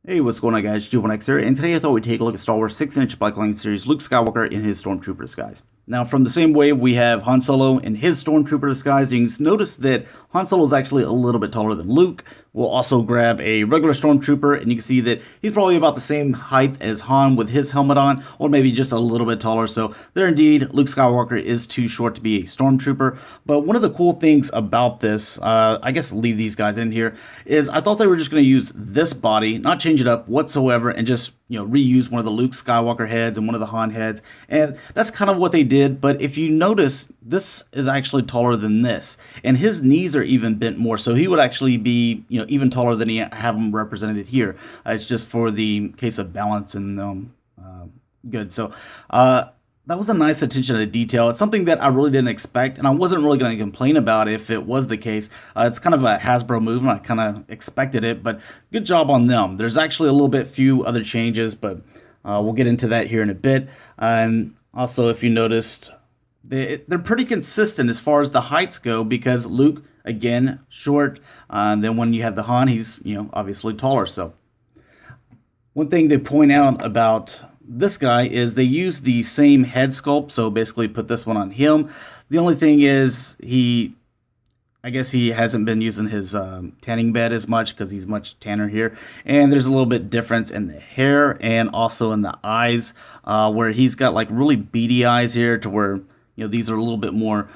Hey, what's going on, guys? G1X here, and today I thought we'd take a look at Star Wars 6-inch Black Lightning series Luke Skywalker in his Stormtrooper disguise. Now, from the same wave, we have Han Solo in his Stormtrooper disguise. You can notice that Han Solo is actually a little bit taller than Luke. We'll also grab a regular Stormtrooper, and you can see that he's probably about the same height as Han with his helmet on, or maybe just a little bit taller. So there indeed, Luke Skywalker is too short to be a Stormtrooper. But one of the cool things about this, I guess leave these guys in here, is I thought they were just going to use this body, not change it up whatsoever, and just reuse one of the Luke Skywalker heads and one of the Han heads, and that's kind of what they did. But if you notice, this is actually taller than this, and his knees are even bent more, so he would actually be even taller than he have him represented here. It's just for the case of balance and good. So that was a nice attention to detail. It's something that I really didn't expect, and I wasn't really going to complain about if it was the case. It's kind of a Hasbro move, and I kind of expected it, but good job on them. There's actually a little bit few other changes, but we'll get into that here in a bit. And also, if you noticed, they're pretty consistent as far as the heights go, because Luke, again, short. Then when you have the Han, he's obviously taller. So one thing to point out about this guy is they use the same head sculpt, so basically put this one on him. The only thing is I guess he hasn't been using his tanning bed as much because he's much tanner here, and there's a little bit difference in the hair and also in the eyes, where he's got like really beady eyes here to where these are a little bit more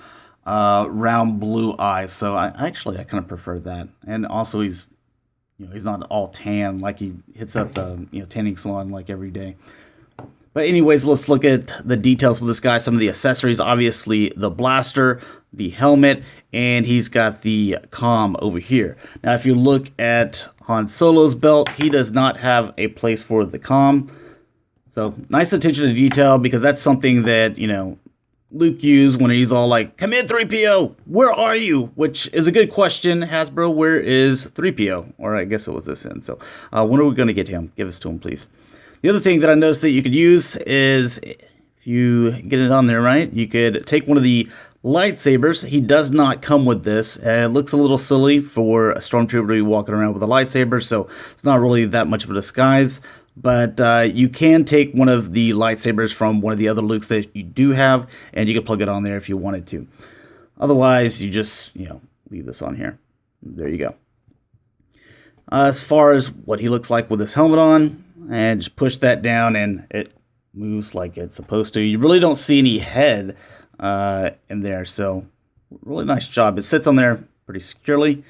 round blue eyes. So I kind of prefer that, and also he's not all tan like he hits up the tanning salon like every day. But anyways, let's look at the details with this guy. Some of the accessories, obviously the blaster, the helmet, and he's got the comm over here. Now, if you look at Han Solo's belt, he does not have a place for the comm. So nice attention to detail, because that's something that, Luke used when he's all like, "Come in, 3PO, where are you?" Which is a good question, Hasbro. Where is 3PO? Or I guess it was this end. So when are we going to get him? Give us to him, please. The other thing that I noticed that you could use is, if you get it on there right, you could take one of the lightsabers. He does not come with this. It looks a little silly for a Stormtrooper to be walking around with a lightsaber, so it's not really that much of a disguise. But you can take one of the lightsabers from one of the other Lukes that you do have, and you can plug it on there if you wanted to. Otherwise, you just, leave this on here. There you go. As far as what he looks like with his helmet on, and just push that down and it moves like it's supposed to. You really don't see any head in there, so really nice job. It sits on there pretty securely,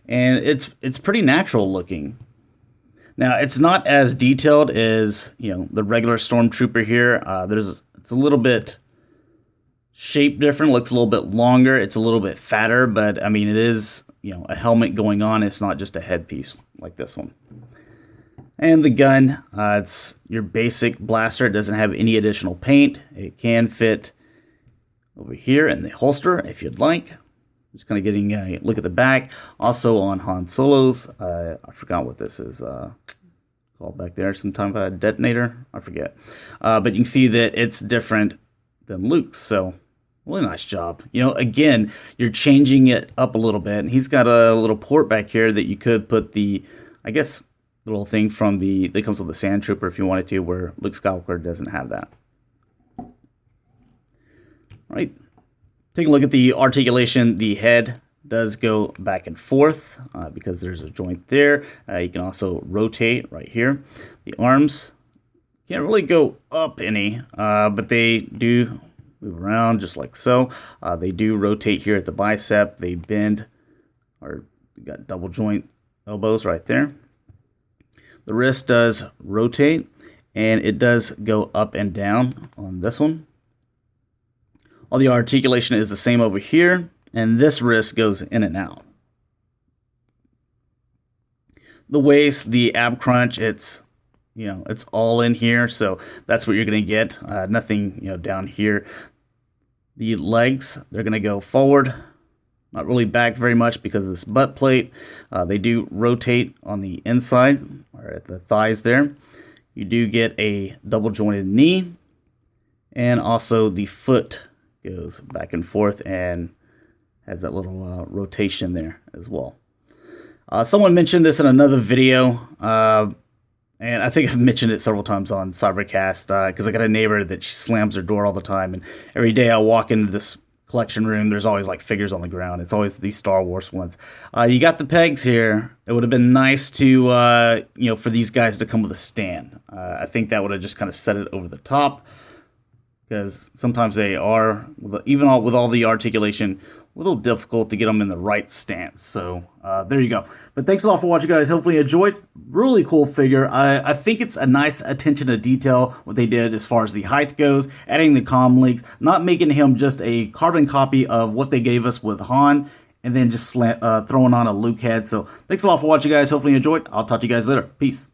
and it's pretty natural looking. Now, it's not as detailed as the regular Stormtrooper here. It's a little bit shaped different, looks a little bit longer, it's a little bit fatter, but I mean, it is a helmet going on. It's not just a headpiece like this one. And the gun, it's your basic blaster. It doesn't have any additional paint. It can fit over here in the holster if you'd like. Just kind of getting a look at the back. Also on Han Solo's, I forgot what this is called back there. Some type of a detonator, I forget. But you can see that it's different than Luke's. So really nice job. Again, you're changing it up a little bit. And he's got a little port back here that you could put the, I guess, little thing from that comes with the Sand Trooper if you wanted to, where Luke Skywalker doesn't have that. All right. Take a look at the articulation. The head does go back and forth because there's a joint there. You can also rotate right here. The arms can't really go up any, but they do move around just like so. They do rotate here at the bicep. They bend, or you got double joint elbows right there. The wrist does rotate, and it does go up and down on this one. All the articulation is the same over here, and this wrist goes in and out. The waist, the ab crunch, it's all in here, so that's what you're going to get. Nothing down here. The legs, they're going to go forward, not really back very much because of this butt plate. They do rotate on the inside, or at the thighs there. You do get a double jointed knee, and also the foot goes back and forth and has that little rotation there as well. Someone mentioned this in another video. And I think I've mentioned it several times on Cybercast because I got a neighbor that she slams her door all the time, and every day I walk into this collection room, there's always like figures on the ground. It's always these Star Wars ones. You got the pegs here. It would have been nice to, for these guys to come with a stand. I think that would have just kind of set it over the top, because sometimes they are, even with all the articulation, a little difficult to get them in the right stance. So there you go. But thanks a lot for watching, guys. Hopefully you enjoyed. Really cool figure. I think it's a nice attention to detail what they did as far as the height goes, adding the comm links, not making him just a carbon copy of what they gave us with Han, and then just throwing on a Luke head. So thanks a lot for watching, guys. Hopefully you enjoyed. I'll talk to you guys later. Peace.